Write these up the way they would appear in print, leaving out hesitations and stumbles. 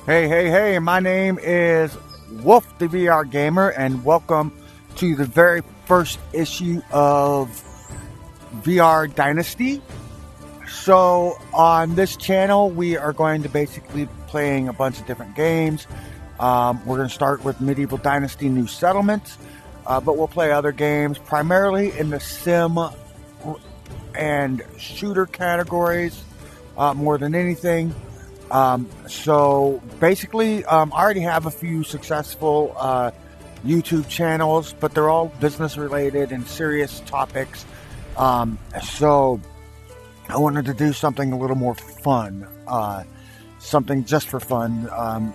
Hey, my name is Wolf the VR Gamer, and welcome to the very first issue of VR Dynasty. So, on this channel, we are going to basically be playing a bunch of different games. We're going to start with Medieval Dynasty New Settlements, but we'll play other games, primarily in the sim and shooter categories, more than anything. So basically, I already have a few successful YouTube channels, but they're all business related and serious topics. So I wanted to do something a little more fun, something just for fun.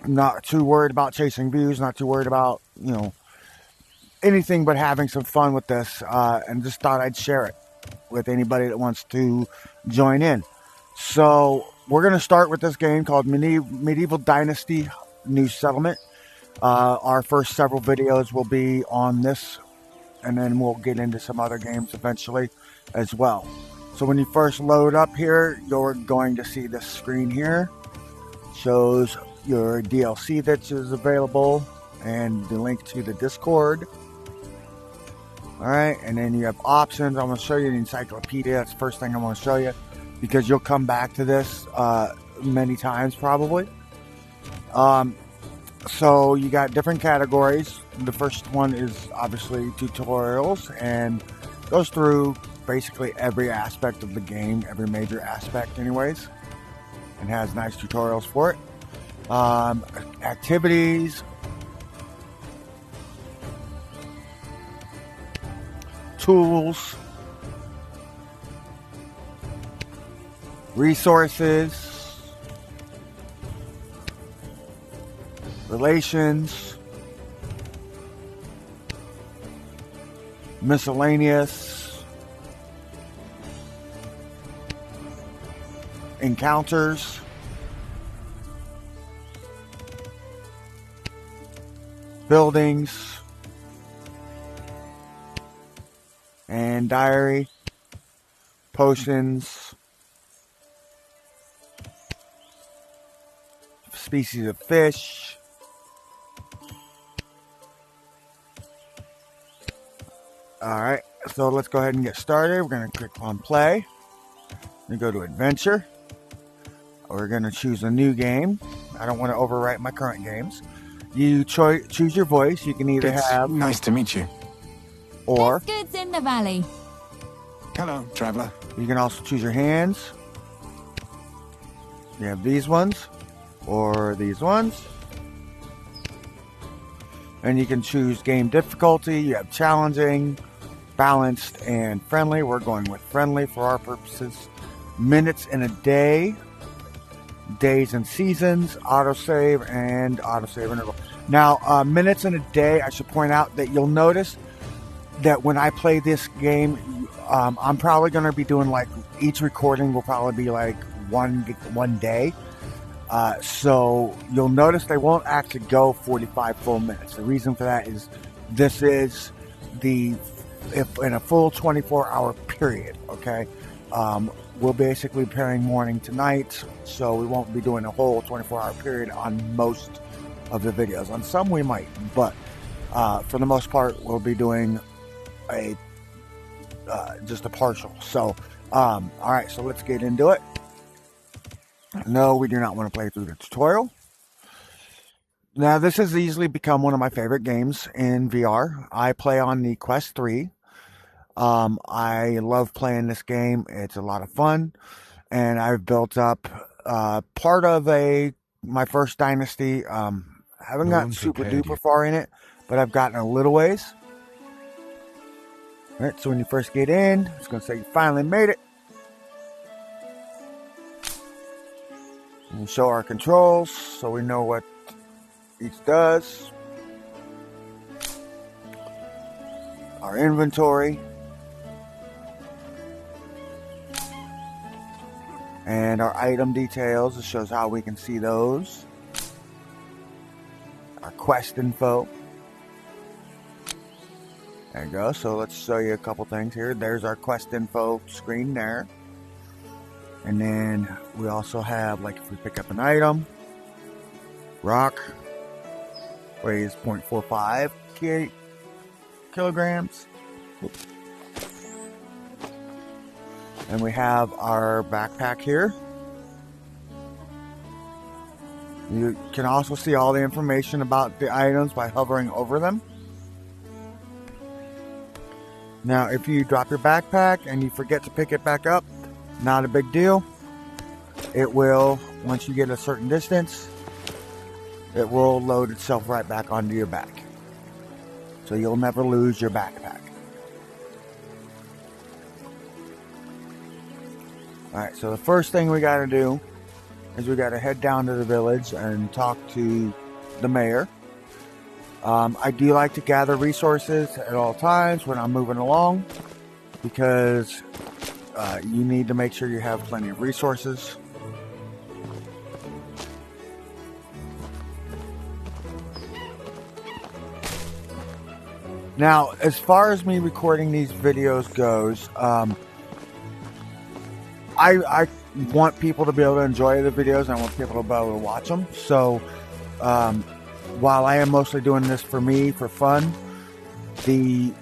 Not too worried about chasing views, not too worried about, anything but having some fun with this, and just thought I'd share it with anybody that wants to join in. So we're going to start with this game called Medieval Dynasty New Settlement. Our first several videos will be on this, and then we'll get into some other games eventually as well. So when you first load up here, you're going to see this screen here. Shows your DLC that is available and the link to the Discord. Alright, and then you have options. I'm going to show you the encyclopedia. That's the first thing I want to show you, because you'll come back to this many times probably. So you got different categories. The first one is obviously tutorials, and goes through basically every aspect of the game, every major aspect anyways, and has nice tutorials for it. Activities, tools, resources, relations, miscellaneous, encounters, buildings, and diary, potions, species of fish, alright, so let's go ahead and get started. We're going to click on play. We go to adventure. We're going to choose a new game. I don't want to overwrite my current games. You choose your voice. You can either have... Nice to meet you. Or... goods in the valley. Hello, traveler. You can also choose your hands. You have these ones. Or these ones. And you can choose game difficulty. You have challenging, balanced, and friendly. We're going with friendly for our purposes. Minutes in a day. Days and seasons. Autosave and autosave interval. Now, minutes in a day, I should point out that you'll notice that when I play this game, I'm probably going to be doing like, each recording will probably be like one day. So you'll notice they won't actually go 45 full minutes. The reason for that is this is if in a full 24-hour period, okay? We'll basically be pairing morning to night, so we won't be doing a whole 24-hour period on most of the videos. On some we might, but for the most part, we'll be doing just a partial. So, alright, so let's get into it. No, we do not want to play through the tutorial. Now, this has easily become one of my favorite games in VR. I play on the Quest 3. I love playing this game. It's a lot of fun. And I've built up part of my first Dynasty. Haven't gotten super duper far in it, but I've gotten a little ways. Alright, so when you first get in, it's going to say you finally made it. We'll show our controls so we know what each does. Our inventory. And our item details. It shows how we can see those. Our quest info. There you go. So let's show you a couple things here. There's our quest info screen there. And then we also have, like, if we pick up an item, Rock weighs 0.45 kilograms. Oops. And we have our backpack here. You can also see all the information about the items by hovering over them. Now, if you drop your backpack and you forget to pick it back up, not a big deal. It will, once you get a certain distance, it will load itself right back onto your back. So you'll never lose your backpack. Alright, so the first thing we got to do is we got to head down to the village and talk to the mayor. I do like to gather resources at all times when I'm moving along, because you need to make sure you have plenty of resources. Now, as far as me recording these videos goes, I want people to be able to enjoy the videos, and I want people to be able to watch them. So, while I am mostly doing this for me, for fun, the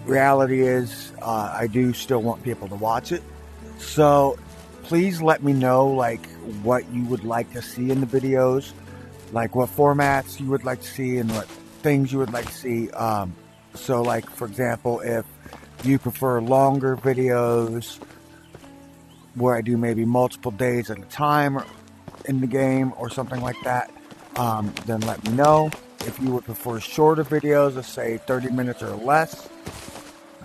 reality is I do still want people to watch it. So, please let me know, like, what you would like to see in the videos, like what formats you would like to see and what things you would like to see. So, like, for example, if you prefer longer videos where I do maybe multiple days at a time in the game or something like that, then let me know. If you would prefer shorter videos of, say, 30 minutes or less,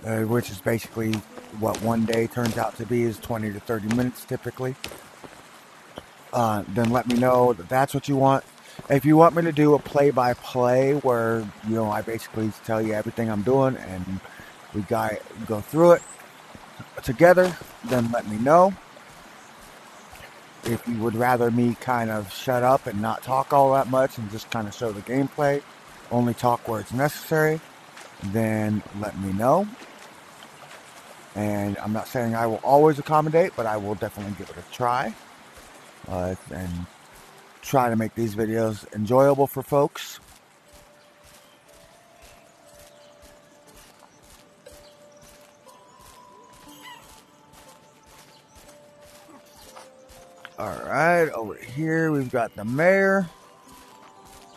which is basically what one day turns out to be, is 20 to 30 minutes typically, then let me know that that's what you want. If you want me to do a play-by-play where, you know, I basically tell you everything I'm doing and we go through it together, then let me know. If you would rather me kind of shut up and not talk all that much and just kind of show the gameplay, only talk where it's necessary, then let me know. And I'm not saying I will always accommodate, but I will definitely give it a try. And try to make these videos enjoyable for folks. Alright, over here we've got the mayor.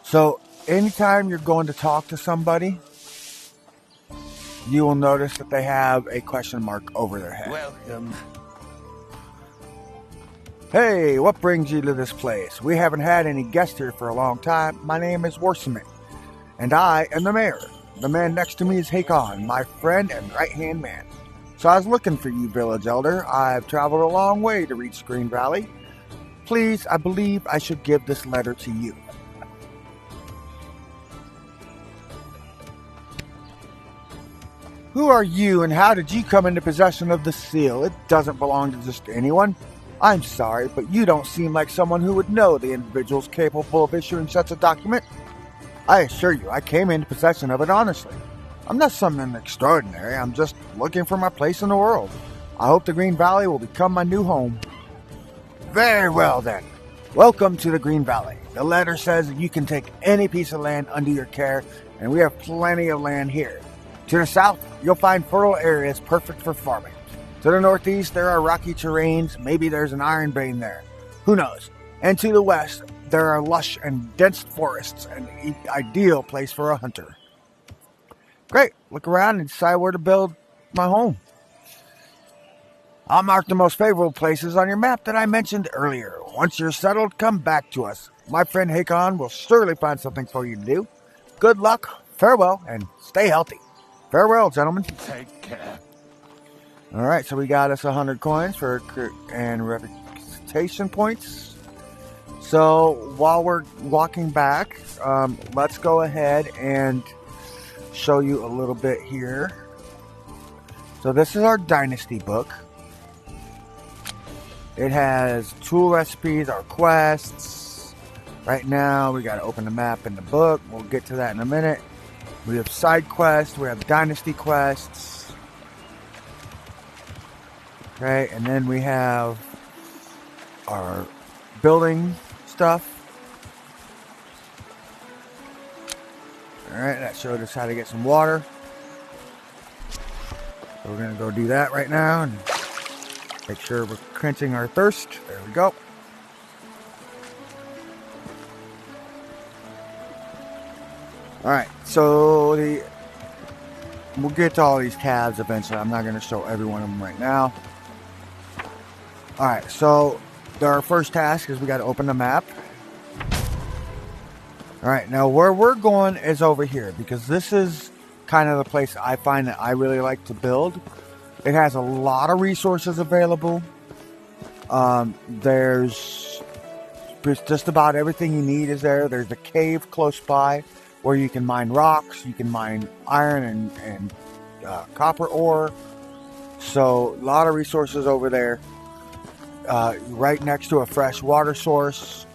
So, anytime you're going to talk to somebody, you will notice that they have a question mark over their head. Welcome. Hey, what brings you to this place? We haven't had any guests here for a long time. My name is Warsimik, and I am the mayor. The man next to me is Hakon, my friend and right-hand man. So I was looking for you, village elder. I've traveled a long way to reach Green Valley. Please, I believe I should give this letter to you. Who are you, and how did you come into possession of the seal? It doesn't belong to just anyone. I'm sorry, but you don't seem like someone who would know the individuals capable of issuing such a document. I assure you, I came into possession of it honestly. I'm not something extraordinary. I'm just looking for my place in the world. I hope the Green Valley will become my new home. Very well then. Welcome to the Green Valley. The letter says that you can take any piece of land under your care, and we have plenty of land here. To the south, you'll find fertile areas perfect for farming. To the northeast, there are rocky terrains. Maybe there's an iron vein there. Who knows? And to the west, there are lush and dense forests, an ideal place for a hunter. Great. Look around and decide where to build my home. I'll mark the most favorable places on your map that I mentioned earlier. Once you're settled, come back to us. My friend Hakon will surely find something for you to do. Good luck, farewell, and stay healthy. Farewell, gentlemen. Take care. Alright, so we got us 100 coins and reputation points. So, while we're walking back, let's go ahead and show you a little bit here. So this is our Dynasty book. It has tool recipes, our quests. Right now, we got to open the map in the book. We'll get to that in a minute. We have side quests. We have Dynasty quests. Okay, and then we have our building stuff. Alright, that showed us how to get some water. So we're going to go do that right now and make sure we're quenching our thirst. There we go. Alright, so we'll get to all these tabs eventually. I'm not going to show every one of them right now. Alright, so our first task is we got to open the map. Alright, now where we're going is over here, because this is kind of the place I find that I really like to build. It has a lot of resources available. There's just about everything you need is there. There's a cave close by where you can mine rocks, you can mine iron and copper ore. So a lot of resources over there. Right next to a fresh water source.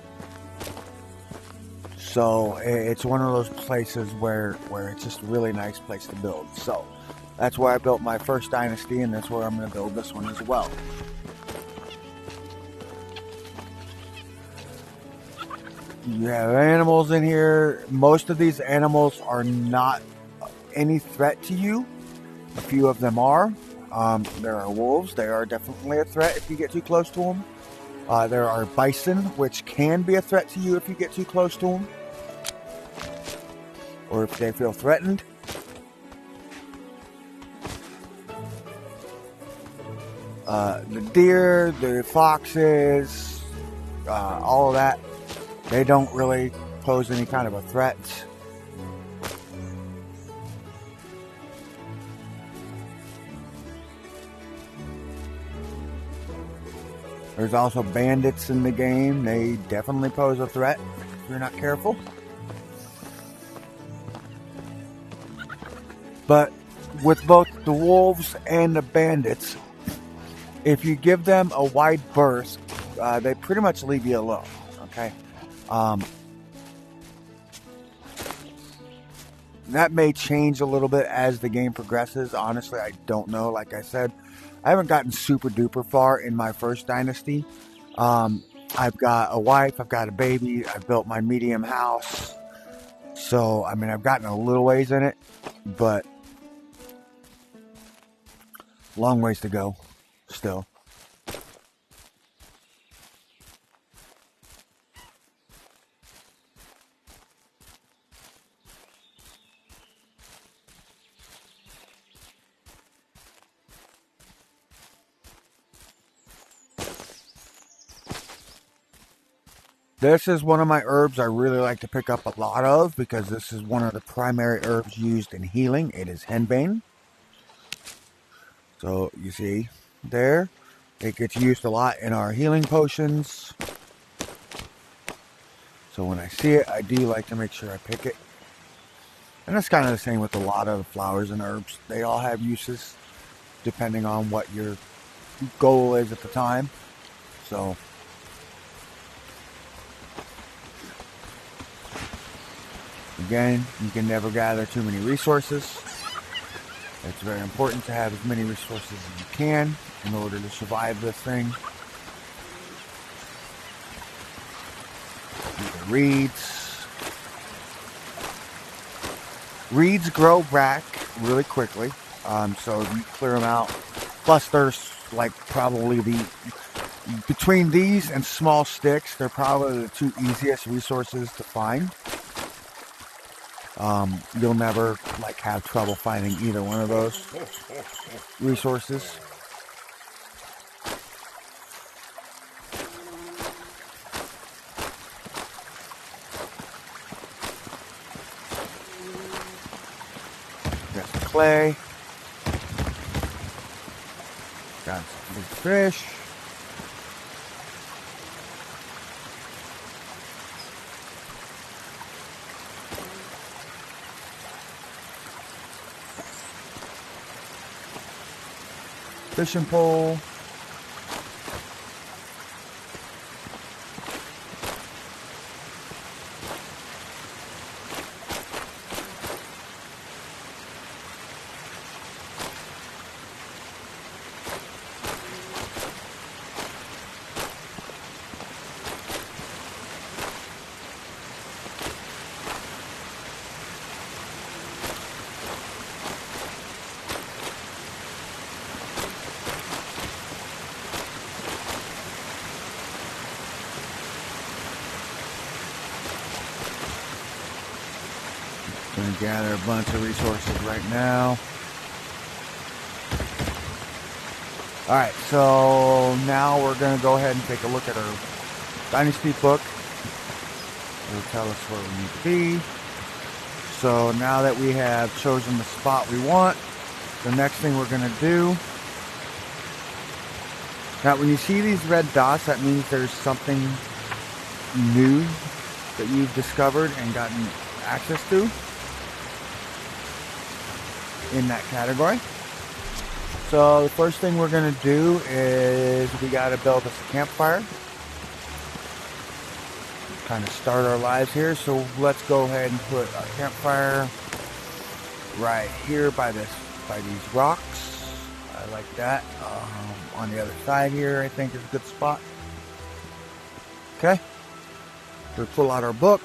So it's one of those places where it's just a really nice place to build. So that's where I built my first dynasty, and that's where I'm going to build this one as well. You have animals in here. Most of these animals are not any threat to you. A few of them are. There are wolves. They are definitely a threat if you get too close to them. There are bison, which can be a threat to you if you get too close to them, or if they feel threatened. The deer, the foxes, all of that, they don't really pose any kind of a threat. There's also bandits in the game. They definitely pose a threat if you're not careful. But with both the wolves and the bandits, if you give them a wide berth, they pretty much leave you alone. Okay? That may change a little bit as the game progresses. Honestly, I don't know. Like I said, I haven't gotten super duper far in my first dynasty. I've got a wife, I've got a baby, I've built my medium house. So, I mean, I've gotten a little ways in it, but long ways to go still. This is one of my herbs I really like to pick up a lot of, because this is one of the primary herbs used in healing. It is henbane. So you see there, it gets used a lot in our healing potions. So when I see it, I do like to make sure I pick it. And that's kind of the same with a lot of the flowers and herbs. They all have uses depending on what your goal is at the time. So again, you can never gather too many resources. It's very important to have as many resources as you can in order to survive this thing. The reeds. Reeds grow back really quickly, so you clear them out. Plus, there's like probably between these and small sticks, they're probably the two easiest resources to find. You'll never like have trouble finding either one of those resources. Got the clay. Got some big fish. Fishing pole. Gonna gather a bunch of resources right now. Alright, so now we're gonna go ahead and take a look at our Dynasty book. It'll tell us where we need to be. So now that we have chosen the spot we want, the next thing we're gonna do. Now when you see these red dots, that means there's something new that you've discovered and gotten access to in that category. So the first thing we're going to do is we got to build us a campfire. Kind of start our lives here. So let's go ahead and put our campfire right here by these rocks. I like that. On the other side here, I think is a good spot. Okay. So we pull out our book.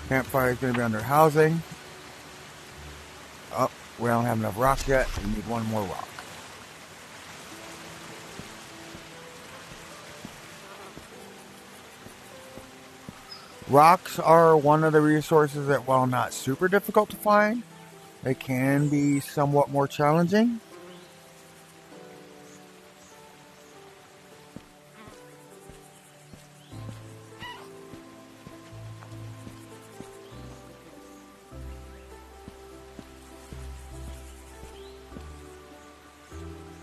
Campfire is going to be under housing. Oh, we don't have enough rock yet. We need one more rock. Rocks are one of the resources that, while not super difficult to find, they can be somewhat more challenging.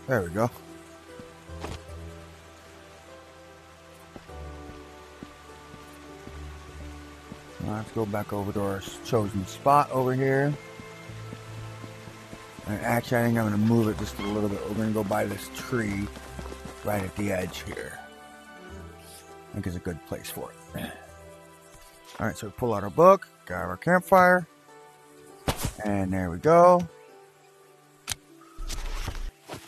There we go. Let's go back over to our chosen spot over here. And actually, I think I'm going to move it just a little bit. We're going to go by this tree right at the edge here. I think it's a good place for it. Alright, so we pull out our book, grab our campfire, and there we go.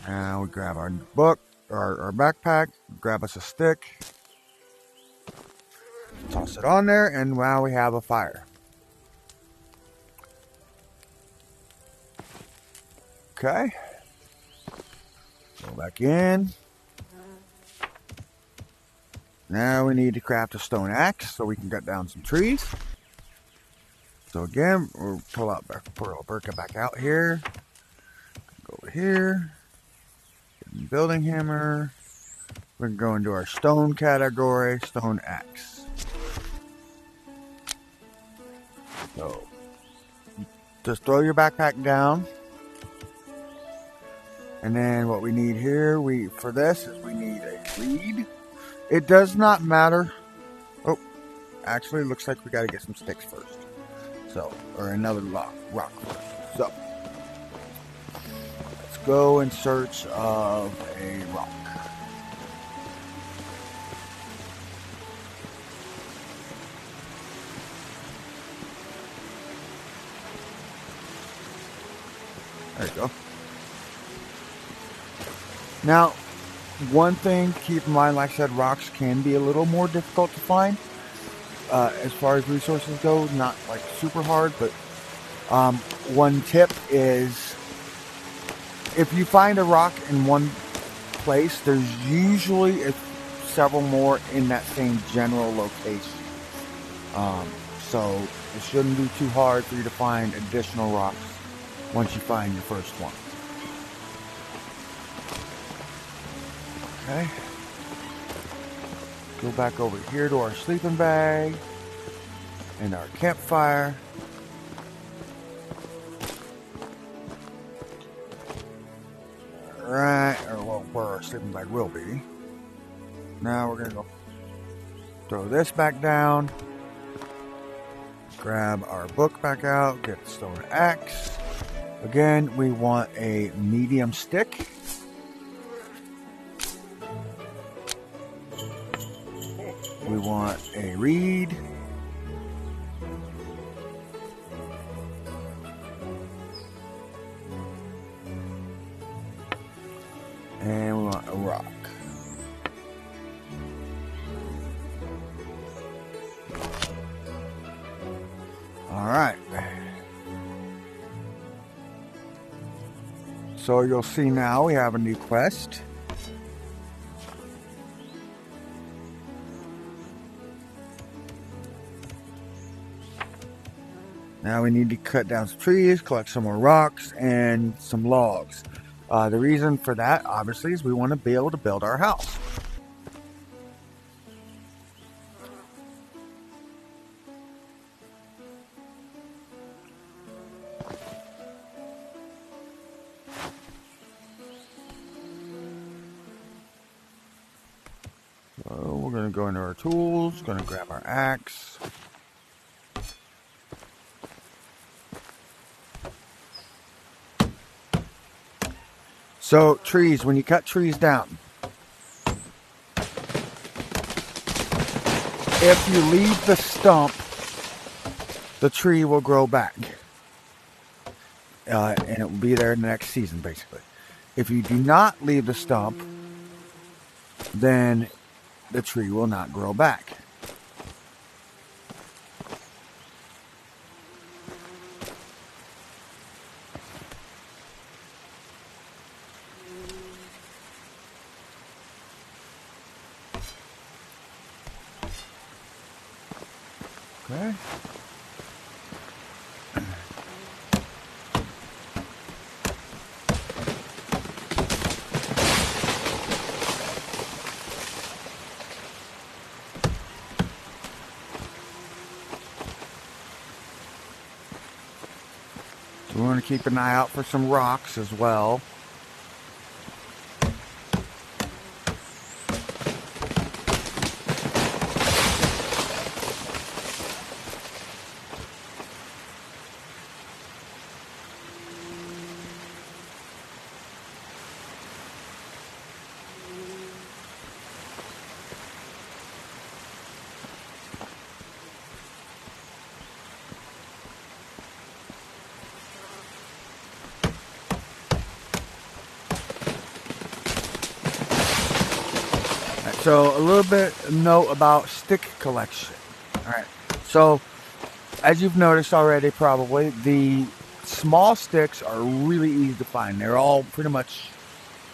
Now we grab our book, our backpack, grab us a stick, toss it on there, and now we have a fire. Okay. Go back in. Now we need to craft a stone axe so we can cut down some trees. So again, we'll pull our Burka back out here. Go over here. Building hammer. We're going to go into our stone category, stone axe. So, just throw your backpack down. And then what we need here, for this is we need a reed. It does not matter. Oh, actually, it looks like we got to get some sticks first. So, or another rock first. So, let's go in search of a rock. There you go. Now, one thing to keep in mind, like I said, rocks can be a little more difficult to find. As far as resources go, not like super hard, but one tip is if you find a rock in one place, there's usually several more in that same general location. So it shouldn't be too hard for you to find additional rocks once you find your first one. Okay. Go back over here to our sleeping bag and our campfire. Alright, or well, where our sleeping bag will be. Now we're going to go throw this back down. Grab our book back out. Get the stone axe. Again, we want a medium stick. We want a reed. And we want a rock. All right. So you'll see now we have a new quest. Now we need to cut down some trees, collect some more rocks, and some logs. The reason for that, obviously, is we want to be able to build our house. So we're going to go into our tools, going to grab our axe. So trees, when you cut trees down, if you leave the stump, the tree will grow back. And it will be there in the next season, basically. If you do not leave the stump, then the tree will not grow back. Okay. So we want to keep an eye out for some rocks as well. So a little bit note about stick collection. Alright, so as you've noticed already probably, the small sticks are really easy to find. They're all pretty much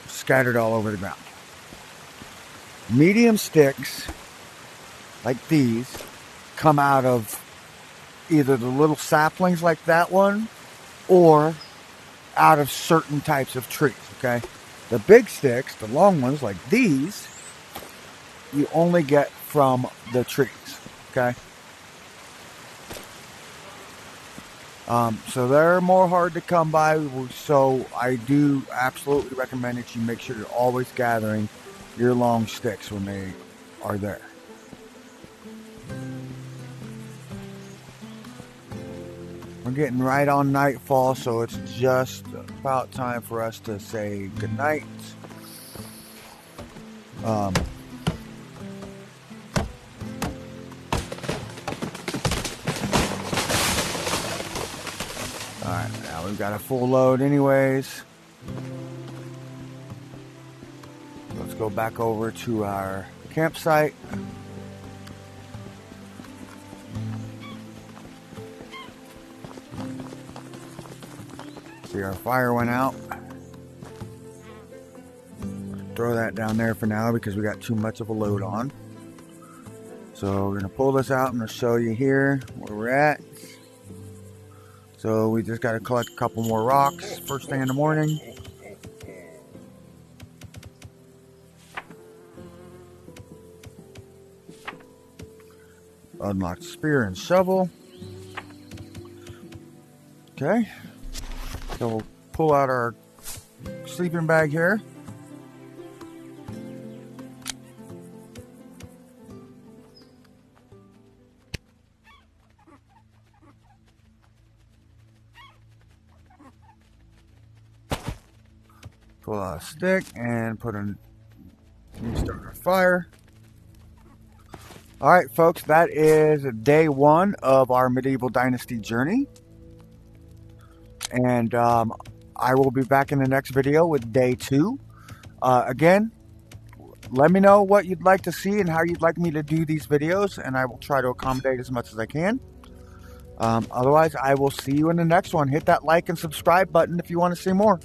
scattered all over the ground. Medium sticks, like these, come out of either the little saplings like that one, or out of certain types of trees, okay? The big sticks, the long ones like these, you only get from the trees, okay? So they're more hard to come by, so I do absolutely recommend that you make sure you're always gathering your long sticks when they are there. We're getting right on nightfall, so it's just about time for us to say goodnight. Alright, now we've got a full load anyways. Let's go back over to our campsite. See, our fire went out. Throw that down there for now because we got too much of a load on. So we're going to pull this out. I'm going to show you here where we're at. So we just got to collect a couple more rocks first thing in the morning. Unlock spear and shovel. Okay. So we'll pull out our sleeping bag here. Pull out a stick and put in, start our fire. Alright folks, that is day one of our Medieval Dynasty journey. And I will be back in the next video with day two. Again, let me know what you'd like to see and how you'd like me to do these videos, and I will try to accommodate as much as I can. Otherwise, I will see you in the next one. Hit that like and subscribe button if you want to see more.